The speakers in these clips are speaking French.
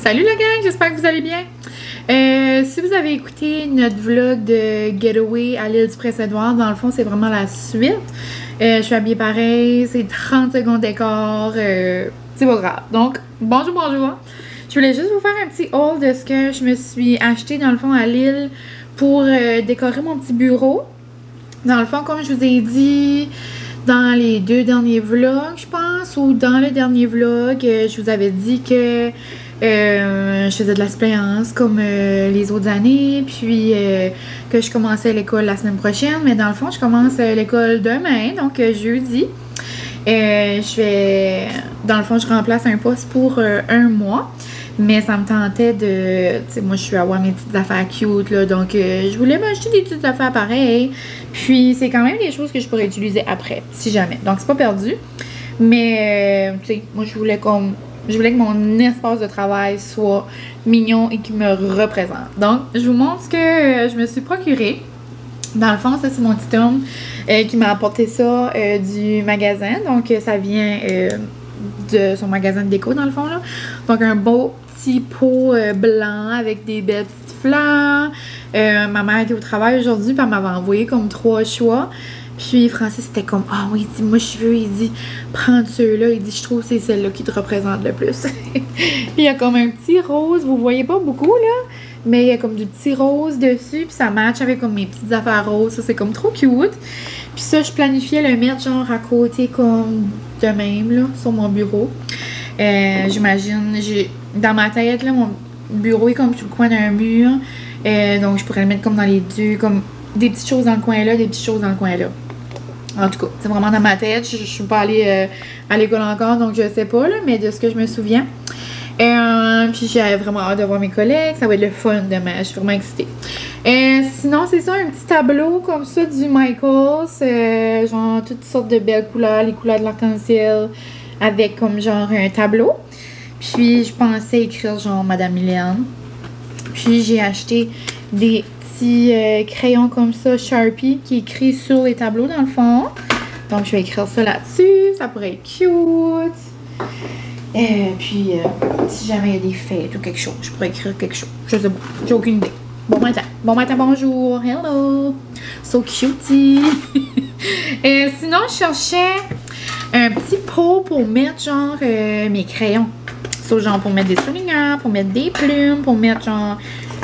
Salut la gang, j'espère que vous allez bien. Si vous avez écouté notre vlog de Getaway à l'île du Prince-Édouard, dans le fond, c'est vraiment la suite. Je suis habillée pareil, c'est 30 secondes d'écart, c'est pas grave. Donc, bonjour, bonjour. Je voulais juste vous faire un petit haul de ce que je me suis acheté dans le fond à l'île pour décorer mon petit bureau. Dans le fond, comme je vous ai dit dans les deux derniers vlogs, je pense, ou dans le dernier vlog, je vous avais dit que je faisais de la suppléance comme les autres années, puis que je commençais l'école la semaine prochaine, mais dans le fond, je commence l'école demain, donc jeudi. Dans le fond, je remplace un poste pour un mois. Mais ça me tentait de... Tu sais, moi, je suis à avoir mes petites affaires cute, là. Donc, je voulais m'acheter des petites affaires pareilles. Puis, c'est quand même des choses que je pourrais utiliser après, si jamais. Donc, c'est pas perdu. Mais, tu sais, moi, je voulais que mon espace de travail soit mignon et qu'il me représente. Donc, je vous montre ce que je me suis procuré. Dans le fond, ça, c'est mon petit homme qui m'a apporté ça du magasin. Donc, ça vient de son magasin de déco, dans le fond, là. Donc, un beau petit pot blanc avec des belles petites fleurs. Ma mère était au travail aujourd'hui, puis elle m'avait envoyé comme 3 choix. Puis Francis était comme, ah oui, il dit, moi je veux, il dit, prends ceux-là. Il dit, je trouve que c'est celle-là qui te représente le plus. Il y a comme un petit rose, vous voyez pas beaucoup là, mais il y a comme du petit rose dessus, puis ça match avec comme mes petites affaires roses. Ça, c'est comme trop cute. Puis ça, je planifiais le mettre genre à côté comme de même là, sur mon bureau. J'imagine, dans ma tête, là, mon bureau est comme sur le coin d'un mur. Donc, je pourrais le mettre comme dans les deux, comme des petites choses dans le coin là, des petites choses dans le coin là. En tout cas, c'est vraiment dans ma tête. Je suis pas allée à l'école encore, donc je sais pas, là, mais de ce que je me souviens. Puis j'ai vraiment hâte de voir mes collègues. Ça va être le fun demain. Je suis vraiment excitée. Sinon, c'est ça, un petit tableau comme ça du Michaels. Genre toutes sortes de belles couleurs, les couleurs de l'arc-en-ciel, avec comme genre un tableau. Puis je pensais écrire genre Madame Mylène. Puis j'ai acheté des petits crayons comme ça, Sharpie, qui écrit sur les tableaux dans le fond. Donc je vais écrire ça là-dessus. Ça pourrait être cute. Puis si jamais il y a des fêtes ou quelque chose, je pourrais écrire quelque chose. Je sais pas, j'ai aucune idée. Bon matin, bonjour, hello, so cutie. Sinon, je cherchais un petit pot pour mettre genre mes crayons. So, genre pour mettre des souligneurs, pour mettre des plumes, pour mettre genre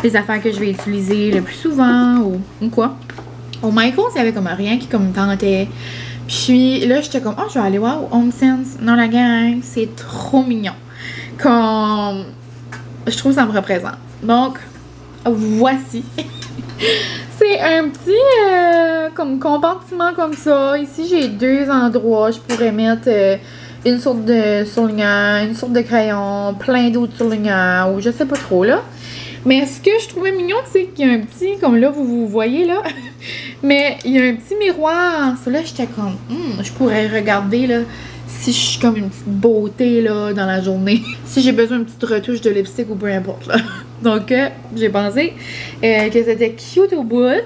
des affaires que je vais utiliser le plus souvent ou quoi. Au Michaels, il y avait comme rien qui comme tentait. Puis là, j'étais comme, oh, je vais aller voir au Home Sense. Non, la gang, c'est trop mignon. Comme, je trouve que ça me représente. Donc, voici. C'est un petit comme compartiment comme ça. Ici, j'ai 2 endroits. Je pourrais mettre une sorte de surligneur, une sorte de crayon, plein d'autres surligneurs, ou je sais pas trop, là. Mais ce que je trouvais mignon, c'est qu'il y a un petit, comme là, vous voyez, là, mais il y a un petit miroir. Ça, là, j'étais comme, je pourrais regarder, là, si je suis comme une petite beauté, là, dans la journée. Si j'ai besoin d'une petite retouche de lipstick ou peu importe, là. Donc, j'ai pensé que c'était cute au bout.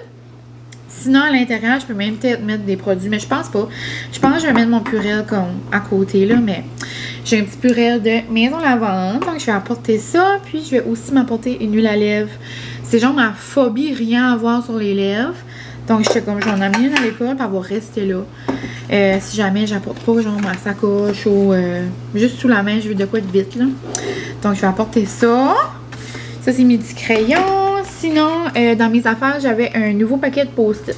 Sinon, à l'intérieur, je peux même peut-être mettre des produits, mais je pense pas. Je pense que je vais mettre mon Purell comme à côté, là, mais j'ai un petit Purell de Maison Lavande, donc je vais apporter ça, puis je vais aussi m'apporter une huile à lèvres. C'est genre ma phobie, rien à voir sur les lèvres. Donc, j'étais comme, j'en ai amené une à l'école, puis elle va rester là. Si jamais j'apporte pas, genre, ma sacoche ou juste sous la main, je veux de quoi être vite, là. Donc, je vais apporter ça. Ça, c'est mes petits crayons. Sinon, dans mes affaires, j'avais un nouveau paquet de post-it.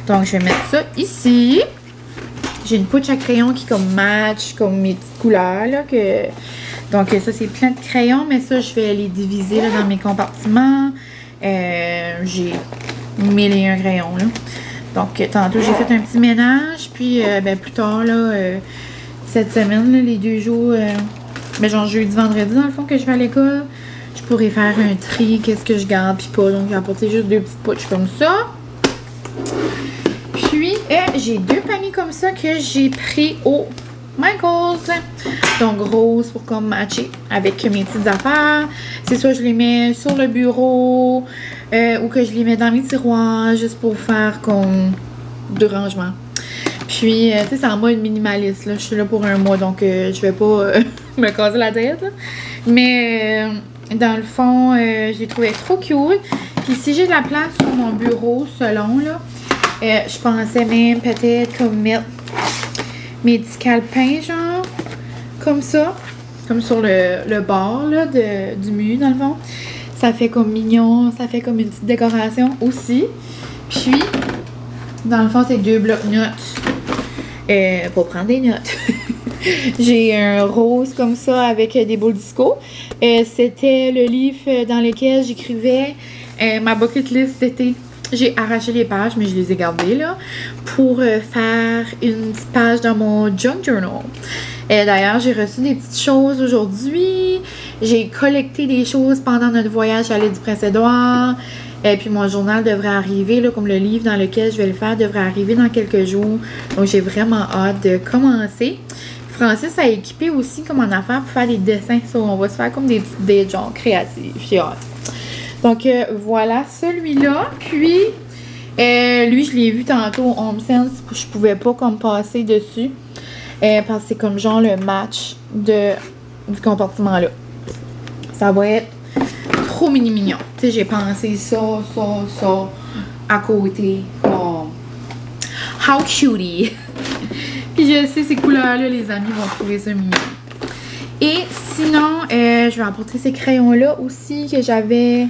Donc, je vais mettre ça ici. J'ai une poutre à crayon qui comme match, comme mes petites couleurs, là. Donc, ça, c'est plein de crayons, mais ça, je vais les diviser là, dans mes compartiments. J'ai 1001 crayons, là. Donc, tantôt, j'ai fait un petit ménage. Puis, plus tard, là, cette semaine, là, les 2 jours, genre jeudi, vendredi, dans le fond, que je vais à l'école, je pourrais faire un tri, qu'est-ce que je garde, puis pas. Donc, j'ai apporté juste 2 petites poutres comme ça. Puis, j'ai 2 paniers comme ça que j'ai pris au Michaels. Donc, rose pour comme matcher avec mes petites affaires. C'est soit je les mets sur le bureau ou que je les mets dans mes tiroirs juste pour faire comme de rangement. Puis, tu sais, c'est en mode minimaliste, là. Je suis là pour un mois, donc je vais pas me casser la tête, là. Mais dans le fond, je les trouvais trop cute. Puis si j'ai de la place sur mon bureau, selon, là, je pensais même peut-être comme mettre mes petits calepins, genre, comme ça. Comme sur le bord, là, du mur, dans le fond. Ça fait comme mignon, ça fait comme une petite décoration aussi. Puis, dans le fond, c'est 2 blocs-notes pour prendre des notes. J'ai un rose comme ça avec des boules disco. C'était le livre dans lequel j'écrivais ma bucket list d'été. J'ai arraché les pages, mais je les ai gardées là pour faire une petite page dans mon junk journal. D'ailleurs, j'ai reçu des petites choses aujourd'hui. J'ai collecté des choses pendant notre voyage à l'île du Prince-Édouard. Et puis mon journal devrait arriver, là, comme le livre dans lequel je vais le faire, devrait arriver dans quelques jours. Donc j'ai vraiment hâte de commencer. Francis a équipé aussi comme en affaire pour faire des dessins. So, on va se faire comme des petites dates genre créatives. J'ai hâte. Donc voilà celui-là. Puis lui, je l'ai vu tantôt au Home Sense. Je pouvais pas comme passer dessus. Parce que c'est comme genre le match du compartiment là. Ça va être trop mignon. Tu sais, j'ai pensé ça à côté. Oh. How cutie! Puis je sais, ces couleurs-là, les amis vont trouver ça mignon. Et sinon, je vais apporter ces crayons-là aussi que j'avais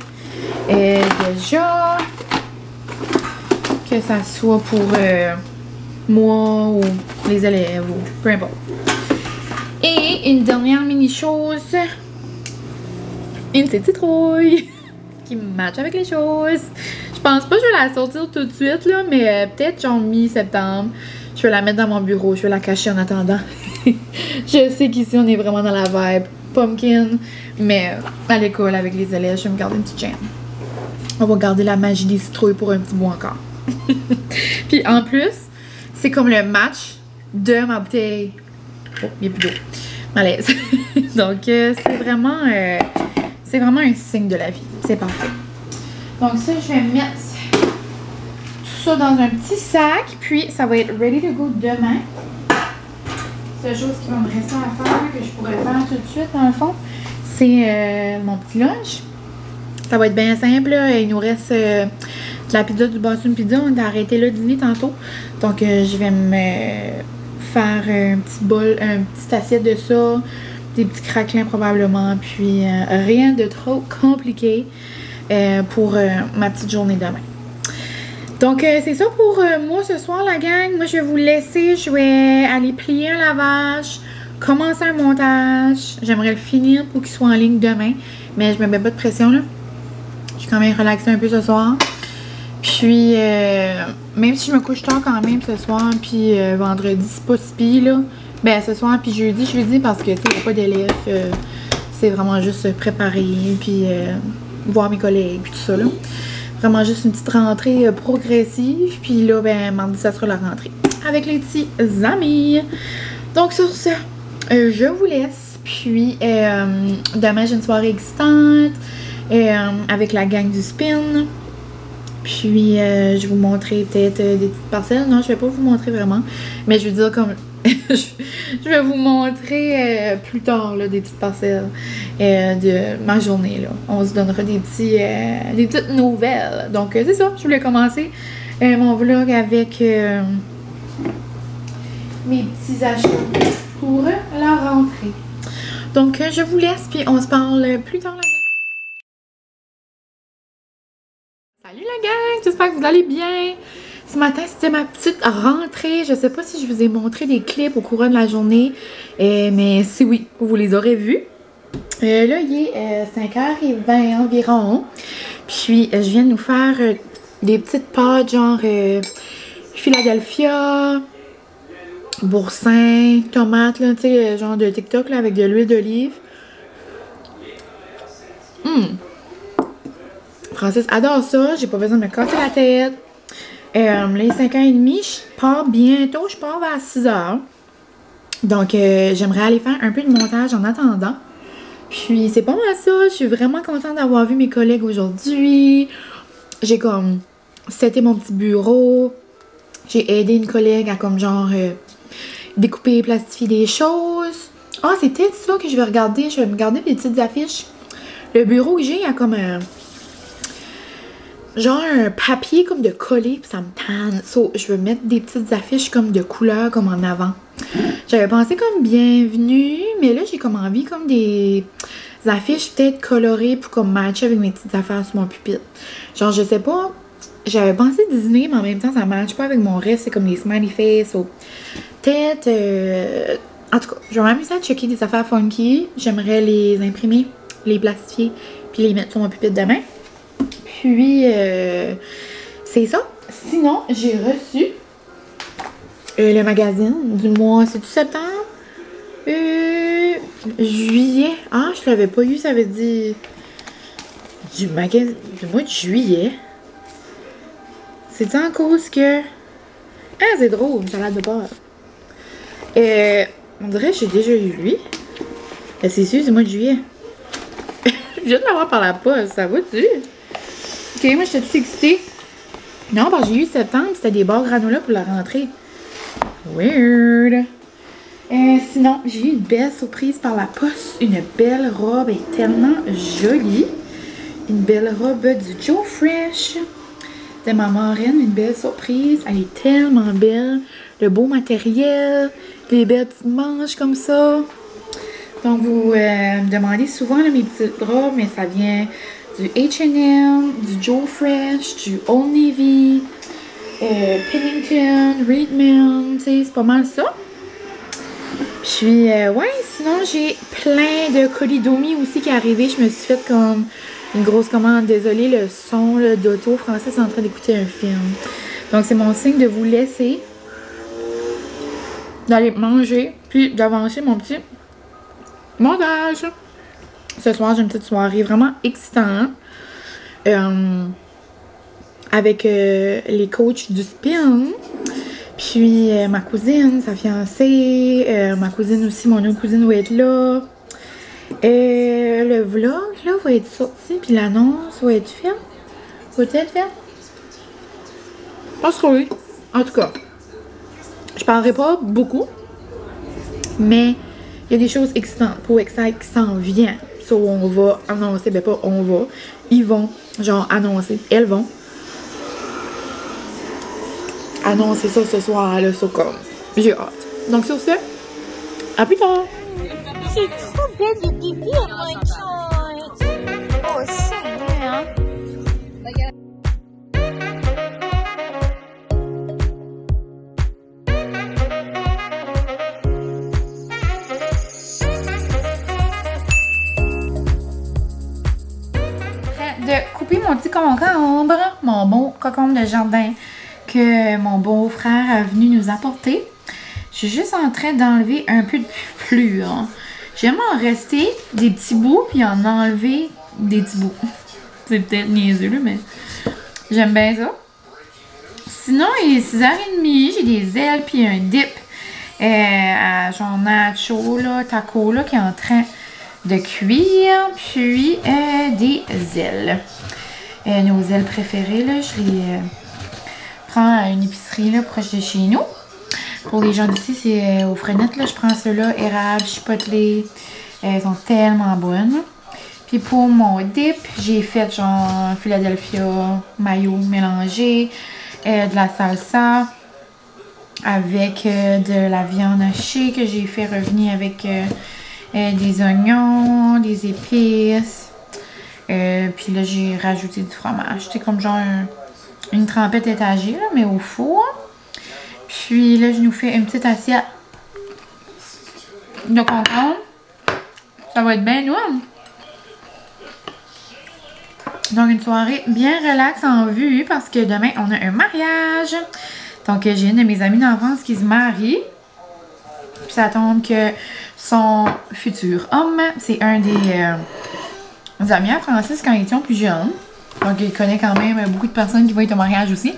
déjà. Que ça soit pour moi ou les élèves ou peu importe. Et une dernière mini chose. Une petite citrouille qui match avec les choses. Je pense pas que je vais la sortir tout de suite là, mais peut-être genre mi-septembre. Je vais la mettre dans mon bureau, je vais la cacher en attendant. Je sais qu'ici on est vraiment dans la vibe pumpkin, mais à l'école avec les élèves, je vais me garder une petite chaîne. On va garder la magie des citrouilles pour un petit bout encore. Puis en plus, c'est comme le match de ma bouteille. Oh, il n'y a plus d'eau. Malaise. Donc c'est vraiment un signe de la vie. C'est parfait. Donc ça, je vais mettre tout ça dans un petit sac. Puis ça va être ready to go demain. Seule chose qui va me rester à faire, que je pourrais faire tout de suite dans le fond, c'est mon petit lunch. Ça va être bien simple. Là. Il nous reste de la pizza du Boston Pizza. On a arrêté le dîner tantôt. Donc je vais me faire un petit bol, une petite assiette de ça. Des petits craquelins probablement. Puis rien de trop compliqué pour ma petite journée demain. Donc c'est ça pour moi ce soir la gang. Moi je vais vous laisser. Je vais aller plier un lavage. Commencer un montage. J'aimerais le finir pour qu'il soit en ligne demain. Mais je me mets pas de pression là. Je suis quand même relaxée un peu ce soir. Puis, même si je me couche tard quand même ce soir, puis vendredi, c'est pas si pire, là. Ben, ce soir, puis jeudi, parce que, tu sais, il n'y a pas d'élèves. C'est vraiment juste se préparer, puis voir mes collègues, puis tout ça, là. Vraiment juste une petite rentrée progressive. Puis là, ben, mardi, ça sera la rentrée avec les petits amis. Donc, sur ce, je vous laisse. Puis, demain, j'ai une soirée excitante. Avec la gang du spin. Puis je vais vous montrer peut-être des petites parcelles. Non, je vais pas vous montrer vraiment. Mais je veux dire comme je vais vous montrer plus tard là, des petites parcelles de ma journée. Là. On se donnera des petites nouvelles. Donc c'est ça, je voulais commencer mon vlog avec mes petits achats pour la rentrée. Donc je vous laisse, puis on se parle plus tard la gang. Salut la gang, j'espère que vous allez bien. Ce matin, c'était ma petite rentrée. Je sais pas si je vous ai montré des clips au courant de la journée, mais si oui, vous les aurez vus. Là, il est 5h20 environ. Puis, je viens de nous faire des petites pâtes genre Philadelphia, boursin, tomates, là, tu sais, genre de TikTok là, avec de l'huile d'olive. Francis adore ça, j'ai pas besoin de me casser la tête. Les 5h30, je pars bientôt, je pars vers 6h. Donc, j'aimerais aller faire un peu de montage en attendant. Puis, c'est pas mal ça, je suis vraiment contente d'avoir vu mes collègues aujourd'hui. J'ai comme seté mon petit bureau. J'ai aidé une collègue à comme genre découper et plastifier des choses. Ah, c'est peut-être ça que je vais regarder. Je vais me garder des petites affiches Le bureau que j'ai, il y a comme un... genre un papier comme de coller, puis ça me tanne. So, je veux mettre des petites affiches comme de couleur, comme en avant. J'avais pensé comme bienvenue, mais là, j'ai comme envie comme des affiches peut-être colorées pour comme matcher avec mes petites affaires sur mon pupitre. Genre, je sais pas, j'avais pensé Disney, mais en même temps, ça matche pas avec mon reste. C'est comme des smiley face. So, peut-être... en tout cas, je vais m'amuser à checker des affaires funky. J'aimerais les imprimer, les plastifier, puis les mettre sur mon pupitre demain. Puis, c'est ça. Sinon, j'ai reçu le magazine du mois, c'est-tu septembre? Juillet. Ah, je l'avais pas eu, ça veut dire du magazine du mois de juillet. C'est en cause que... Ah, c'est drôle, une salade de beurre. On dirait que j'ai déjà eu lui. C'est sûr, c'est le mois de juillet. Je viens de l'avoir par la poste, ça va-tu? Ok, moi j'étais toute excitée. Non, parce que j'ai eu septembre, c'était des barres granola pour la rentrée. Weird. Sinon, j'ai eu une belle surprise par la poste. Une belle robe, elle est tellement jolie. Une belle robe du Joe Fresh. De ma marraine, une belle surprise. Elle est tellement belle. Le beau matériel, les belles petites manches comme ça. Donc, vous me demandez souvent là, mes petites robes, mais ça vient du H&M, du Joe Fresh, du Old Navy, Pennington, Reedman, tu sais, c'est pas mal ça. Puis, ouais, sinon, j'ai plein de colis Domi aussi qui est arrivé. Je me suis fait comme une grosse commande. Désolée, le son d'auto français, c'est en train d'écouter un film. Donc, c'est mon signe de vous laisser, d'aller manger, puis d'avancer mon petit montage. Ce soir, j'ai une petite soirée vraiment excitante avec les coachs du spin. Puis ma cousine, sa fiancée, ma cousine aussi, mon autre cousine va être là. Le vlog, là, va être sorti, puis l'annonce va être faite. Va-t-elle être faite? Je pense que oui. En tout cas, je parlerai pas beaucoup, mais il y a des choses excitantes pour Excite qui s'en viennent. So, on va annoncer, ben pas on va, ils vont, genre, annoncer, elles vont annoncer ça ce soir, là, so comme, j'ai hâte. Donc, sur ce, à plus tard! C'est trop belle de pipi à my child! Oh, Seigneur! De couper mon petit concombre, mon bon concombre de jardin que mon beau-frère est venu nous apporter. Je suis juste en train d'enlever un peu de pelure. J'aime en rester des petits bouts puis en enlever des petits bouts. C'est peut-être niaiseux là, mais j'aime bien ça. Sinon, il est 6h30, j'ai des ailes puis un dip à genre nacho, là, taco là, qui est en train de cuire, puis des ailes. Nos ailes préférées, là, je les prends à une épicerie là, proche de chez nous. Pour les gens d'ici, c'est aux Freinettes, là, je prends ceux-là, érable, chipotelé. Elles sont tellement bonnes. Puis pour mon dip, j'ai fait genre Philadelphia, mayo mélangé, de la salsa avec de la viande hachée que j'ai fait revenir avec des oignons, des épices. Puis là, j'ai rajouté du fromage. C'est comme genre une trempette étagée, là, mais au four. Puis là, je nous fais une petite assiette de concombre. Ça va être bien lourd. Donc, une soirée bien relaxe en vue parce que demain, on a un mariage. Donc, j'ai une de mes amies d'enfance qui se marie. Puis ça tombe que son futur homme, c'est un des amis à Francis quand ils étaient plus jeunes. Donc, il connaît quand même beaucoup de personnes qui vont être au mariage aussi.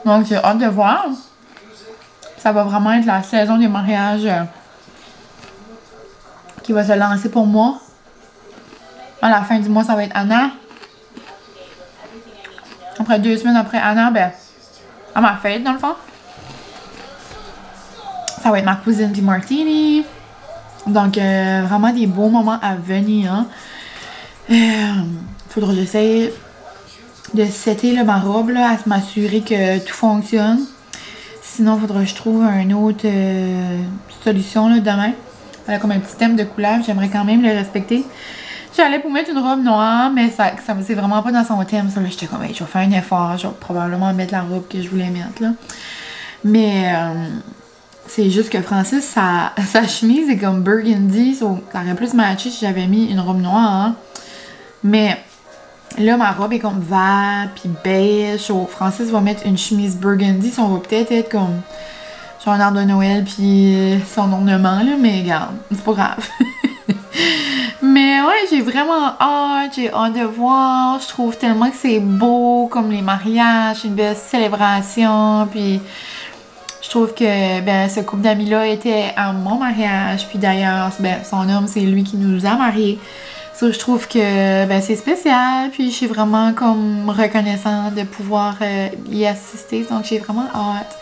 Donc, j'ai hâte de voir. Ça va vraiment être la saison des mariages qui va se lancer pour moi. À la fin du mois, ça va être Anna. Après 2 semaines après Anna, ben, à ma fête, dans le fond. Ça va être ma cousine puis Martini. Donc, vraiment des beaux moments à venir. Hein. Faudra que j'essaie de setter là, ma robe là, à m'assurer que tout fonctionne. Sinon, faudra que je trouve une autre solution là, demain. Elle a comme un petit thème de couleur, j'aimerais quand même le respecter. J'allais pour mettre une robe noire, mais ça c'est vraiment pas dans son thème. Ça, là, j'étais comme, hey, je vais faire un effort, je vais probablement mettre la robe que je voulais mettre, là. Mais, c'est juste que Francis, sa chemise est comme burgundy, ça aurait plus matché si j'avais mis une robe noire, hein. Mais, là, ma robe est comme vert, puis beige. So, Francis va mettre une chemise burgundy, so on va peut-être être comme, genre un arbre de Noël, puis son ornement, là, mais regarde, c'est pas grave. Mais ouais, j'ai vraiment hâte, j'ai hâte de voir. Je trouve tellement que c'est beau, comme les mariages, une belle célébration. Puis je trouve que ben, ce couple d'amis-là était à mon mariage. Puis d'ailleurs, ben, son homme, c'est lui qui nous a mariés. So, je trouve que ben, c'est spécial. Puis je suis vraiment comme reconnaissante de pouvoir y assister. Donc j'ai vraiment hâte.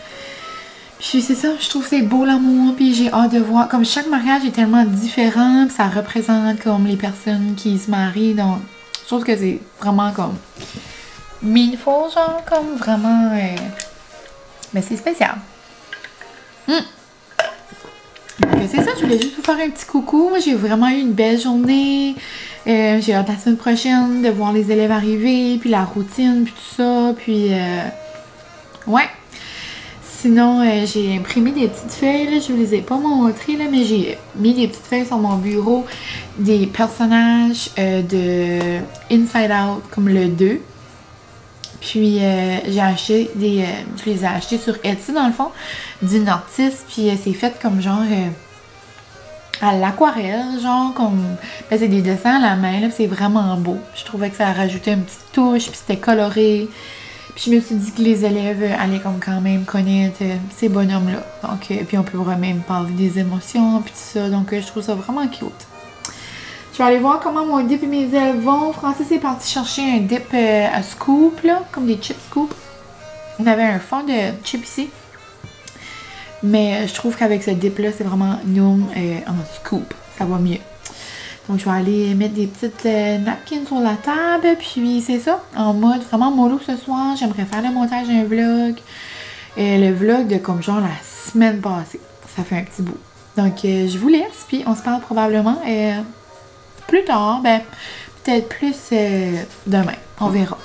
Puis c'est ça, je trouve que c'est beau l'amour, puis j'ai hâte de voir. Comme chaque mariage est tellement différent, puis ça représente comme les personnes qui se marient, donc je trouve que c'est vraiment comme meaningful, genre, comme vraiment. Mais c'est spécial. Donc c'est ça, je voulais juste vous faire un petit coucou. Moi j'ai vraiment eu une belle journée. J'ai hâte la semaine prochaine de voir les élèves arriver, puis la routine, puis tout ça, puis ouais. Sinon, j'ai imprimé des petites feuilles, là, je vous les ai pas montrées, là, mais j'ai mis des petites feuilles sur mon bureau, des personnages de Inside Out, comme le 2. Puis, j'ai acheté des... je les ai achetés sur Etsy, dans le fond, d'une artiste, puis c'est fait comme genre... à l'aquarelle, genre, comme... Ben, c'est des dessins à la main, là, c'est vraiment beau. Je trouvais que ça rajoutait une petite touche, puis c'était coloré. Puis je me suis dit que les élèves allaient comme quand même connaître ces bonhommes-là. Donc, puis on pourra même parler des émotions, puis tout ça. Donc, je trouve ça vraiment cute. Je vais aller voir comment mon dip et mes élèves vont. Francis est parti chercher un dip à scoop, là, comme des chips scoop. On avait un fond de chips ici. Mais je trouve qu'avec ce dip-là, c'est vraiment Noom en scoop. Ça va mieux. Donc, je vais aller mettre des petites napkins sur la table. Puis, c'est ça. En mode vraiment mollo ce soir. J'aimerais faire le montage d'un vlog. Le vlog de comme genre la semaine passée. Ça fait un petit bout. Donc, je vous laisse. Puis, on se parle probablement plus tard. Ben, peut-être plus demain. On verra.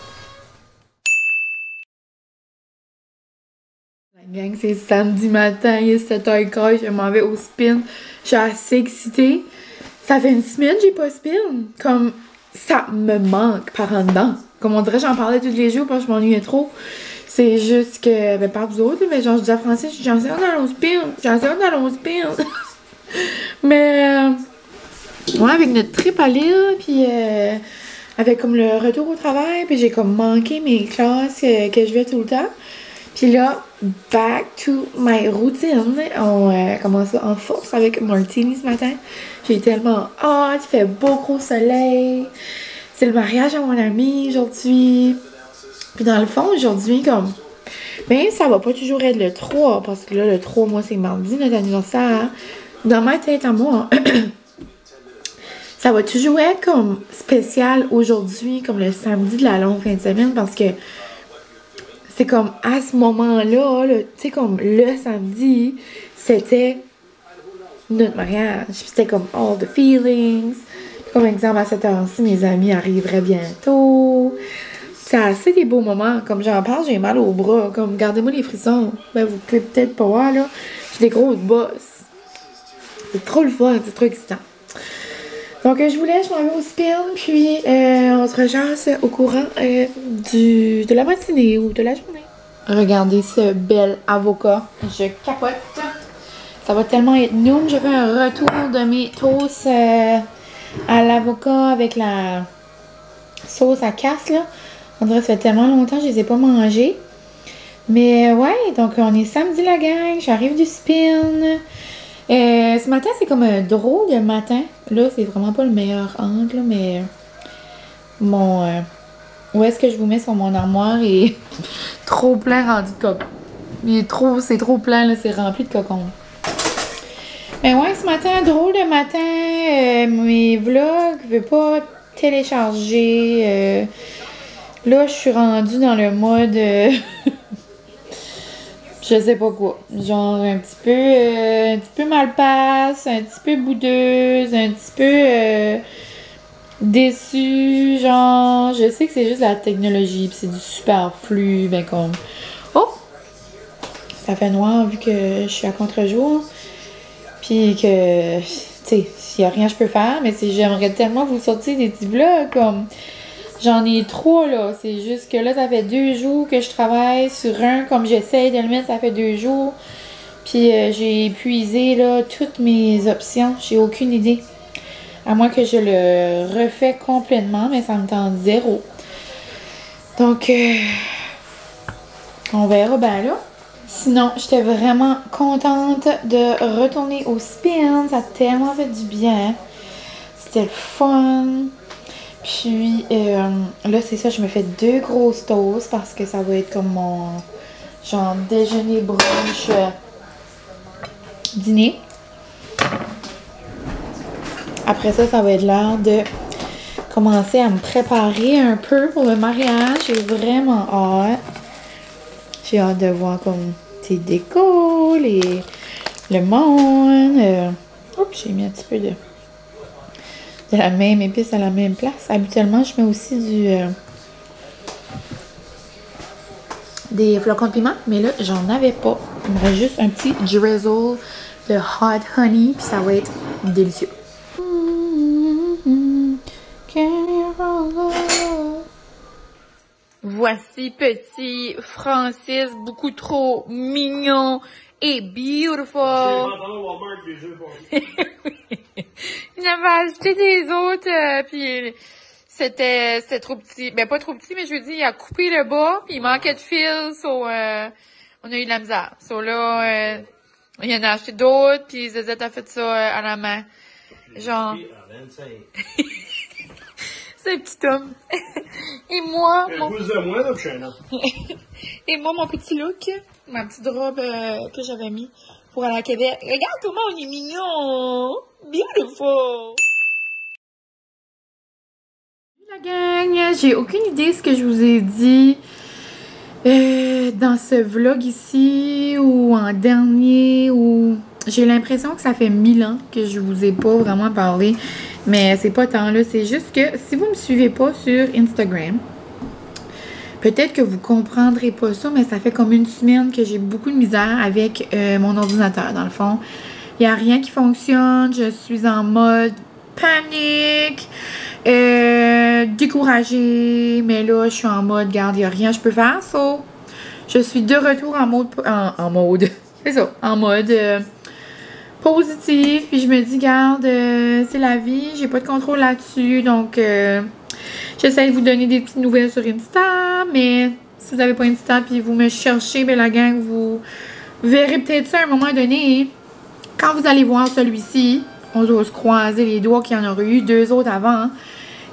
La gang, c'est samedi matin. Il est 7h15. Je m'en vais au spin. Je suis assez excitée. Ça fait une semaine que j'ai pas spin. Comme, ça me manque par en dedans. Comme on dirait, j'en parlais tous les jours parce que je m'ennuyais trop. C'est juste que, ben, pas vous autres, mais genre, je dis à Francis, j'en sais dans l'on spin. J'en sais dans l'on spin. Mais, ouais, avec notre trip à Lille, puis avec comme le retour au travail, puis j'ai comme manqué mes classes que je vais tout le temps. Puis là, back to my routine. On commence en force avec Martini ce matin. J'ai tellement hâte, il fait beau gros soleil. C'est le mariage à mon ami aujourd'hui. Puis dans le fond, aujourd'hui, comme... Ben, ça va pas toujours être le 3, parce que là, le 3, moi, c'est mardi, notre anniversaire. Dans ma tête à moi, ça va toujours être comme spécial aujourd'hui, comme le samedi de la longue fin de semaine, parce que c'est comme à ce moment-là, tu sais, comme le samedi, c'était notre mariage. C'était comme all the feelings. Comme exemple, à cette heure-ci, mes amis arriveraient bientôt. C'est assez des beaux moments. Comme j'en parle, j'ai mal au bras. Comme, gardez-moi les frissons. Ben, vous pouvez peut-être pas voir, là. J'ai des grosses bosses. C'est trop le fun, c'est trop excitant. Donc, je vous laisse, je m'en vais au spin, puis on se rechasse au courant de la matinée ou de la journée. Regardez ce bel avocat. Je capote. Ça va tellement être Noom. Je fais un retour de mes toasts à l'avocat avec la sauce à casse, là. On dirait que ça fait tellement longtemps que je les ai pas mangés. Mais ouais, donc on est samedi la gang. J'arrive du spin. Ce matin, c'est comme un drôle de matin. Là, c'est vraiment pas le meilleur angle, mais mon... où est-ce que je vous mets sur mon armoire est trop plein rendu de cocon. C'est trop plein, là, c'est rempli de cocon. Mais ouais, ce matin, drôle de matin, mes vlogs, je veux pas télécharger. Là, je suis rendue dans le mode... je sais pas quoi. Genre un petit peu malpasse, un petit peu boudeuse, un petit peu déçue. Genre, je sais que c'est juste la technologie, puis c'est du superflu, ben comme... Oh! Ça fait noir vu que je suis à contre-jour. Puis que, tu sais, s'il n'y a rien que je peux faire, mais j'aimerais tellement vous sortir des petits vlogs comme... J'en ai 3 là, c'est juste que là ça fait 2 jours que je travaille sur un, comme j'essaye de le mettre, ça fait 2 jours. Puis j'ai épuisé là toutes mes options, j'ai aucune idée. À moins que je le refais complètement, mais ça me tente zéro. Donc, on verra ben là. Sinon, j'étais vraiment contente de retourner au spin. Ça a tellement fait du bien. C'était le fun. Puis, là, c'est ça, je me fais 2 grosses toasts parce que ça va être comme mon, genre, déjeuner, brunch, dîner. Après ça, ça va être l'heure de commencer à me préparer un peu pour le mariage. J'ai vraiment hâte. J'ai hâte de voir comme tes décos, le monde. Oups, j'ai mis un petit peu de la même épice à la même place. Habituellement, je mets aussi des flocons de piment, mais là, j'en avais pas. Il me reste juste un petit drizzle de hot honey, puis ça va être délicieux. Voici petit Francis, beaucoup trop mignon et beautiful. Il avait acheté des autres, puis c'était trop petit. Ben, pas trop petit, mais je veux dire, il a coupé le bas, puis il manquait de fil, on a eu de la misère. Là, il en a acheté d'autres, puis Zezette a fait ça à la main. Genre... C'est un petit homme. Et moi, Et moi, mon petit look, ma petite robe que j'avais mis pour aller à Québec. Regarde comment on est mignon! Beautiful! La gang, j'ai aucune idée ce que je vous ai dit dans ce vlog ici ou en dernier ou... J'ai l'impression que ça fait 1000 ans que je vous ai pas vraiment parlé. Mais c'est pas tant là, c'est juste que si vous me suivez pas sur Instagram, peut-être que vous comprendrez pas ça, mais ça fait comme une semaine que j'ai beaucoup de misère avec mon ordinateur. Dans le fond, il n'y a rien qui fonctionne, je suis en mode panique, découragée, mais là, je suis en mode, regarde, il n'y a rien que je peux faire, so, je suis de retour en mode, c'est ça, en mode... positif, puis je me dis, garde, c'est la vie, j'ai pas de contrôle là-dessus, donc j'essaie de vous donner des petites nouvelles sur Insta, mais si vous n'avez pas Insta puis vous me cherchez, ben la gang, vous verrez peut-être ça à un moment donné. Quand vous allez voir celui-ci, on doit se croiser les doigts qu'il y en aurait eu 2 autres avant,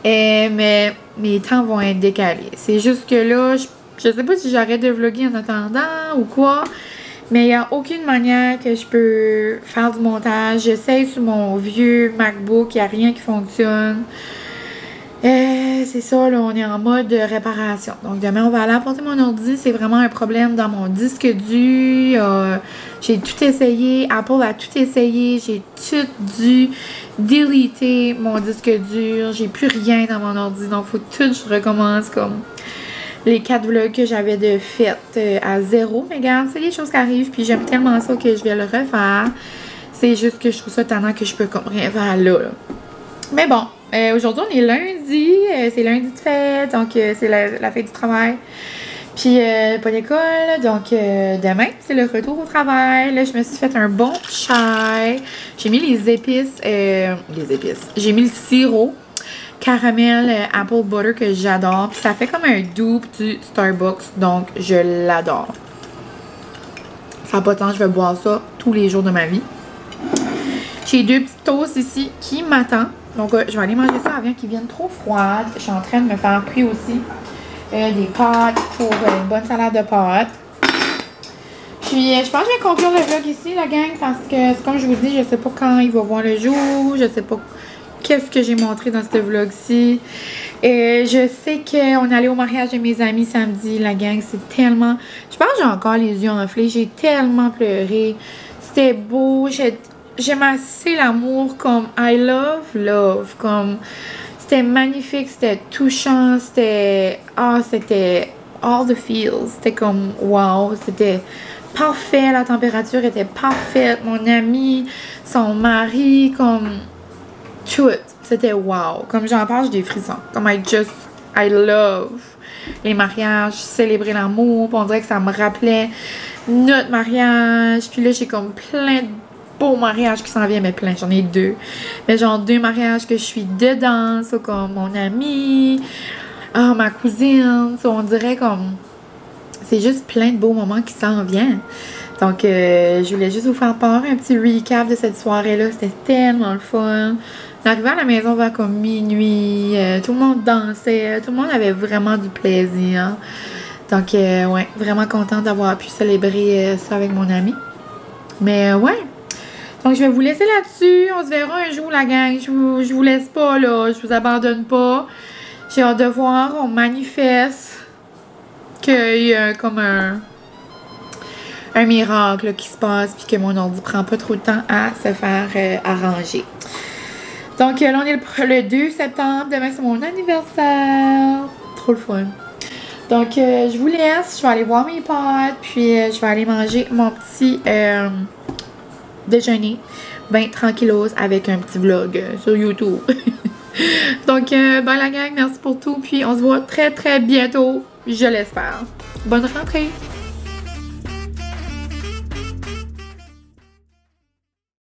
mais mes temps vont être décalés. C'est juste que là, je sais pas si j'arrête de vlogger en attendant ou quoi. Mais il n'y a aucune manière que je peux faire du montage. J'essaye sur mon vieux MacBook, il n'y a rien qui fonctionne. C'est ça, là, on est en mode de réparation. Donc demain, on va aller apporter mon ordi. C'est vraiment un problème dans mon disque dur. J'ai tout essayé. Apple a tout essayé. J'ai tout dû deleter mon disque dur. J'ai plus rien dans mon ordi. Donc, il faut tout que je recommence comme... les 4 vlogs que j'avais de fête à 0. Mais regarde, c'est les choses qui arrivent. Puis j'aime tellement ça que je vais le refaire. C'est juste que je trouve ça tannant que je peux comme rien faire là. Mais bon, aujourd'hui on est lundi. C'est lundi de fête. Donc c'est la fête du travail. Puis pas d'école. Donc demain, c'est le retour au travail. Là, je me suis fait un bon chai. J'ai mis les épices. J'ai mis le sirop caramel apple butter que j'adore. Puis ça fait comme un dupe du Starbucks. Donc, je l'adore. Ça n'a pas de temps, je vais boire ça tous les jours de ma vie. J'ai 2 petites toasts ici qui m'attendent. Donc, je vais aller manger ça avant qu'ils viennent trop froides. Je suis en train de me faire cuire aussi des pâtes pour une bonne salade de pâtes. Puis, je pense que je vais conclure le vlog ici, la gang, parce que, comme je vous dis, je sais pas quand il va voir le jour. Je sais pas... qu'est-ce que j'ai montré dans ce vlog-ci. Je sais qu'on est allé au mariage de mes amis samedi, la gang, c'est tellement... Je pense que j'ai encore les yeux enflés, j'ai tellement pleuré. C'était beau, j'aime assez l'amour comme I love, comme... C'était magnifique, c'était touchant, c'était all the feels, c'était comme wow, c'était parfait, la température était parfaite, mon ami, son mari, comme tout, c'était wow, comme j'en parle, j'ai des frissons, comme I love les mariages, célébrer l'amour, on dirait que ça me rappelait notre mariage, puis là j'ai comme plein de beaux mariages qui s'en viennent, mais plein, j'en ai 2, mais genre 2 mariages que je suis dedans, ça, comme mon ami, ma cousine, ça, on dirait comme, c'est juste plein de beaux moments qui s'en viennent. Donc, je voulais juste vous faire part un petit recap de cette soirée-là. C'était tellement le fun. On est arrivé à la maison vers comme minuit. Tout le monde dansait. Tout le monde avait vraiment du plaisir. Donc, ouais, vraiment contente d'avoir pu célébrer ça avec mon ami. Mais, ouais. Donc, je vais vous laisser là-dessus. On se verra un jour, la gang. Je vous laisse pas, là. Je vous abandonne pas. J'ai hâte de voir. On manifeste qu'il y a comme un miracle là, qui se passe, puis que mon ordi prend pas trop de temps à se faire arranger. Donc là, on est le 2 septembre. Demain, c'est mon anniversaire. Trop le fun. Donc, je vous laisse. Je vais aller voir mes potes, puis je vais aller manger mon petit déjeuner. Ben, tranquillos, avec un petit vlog sur YouTube. Donc, ben la gang, merci pour tout. Puis, on se voit très, très bientôt. Je l'espère. Bonne rentrée!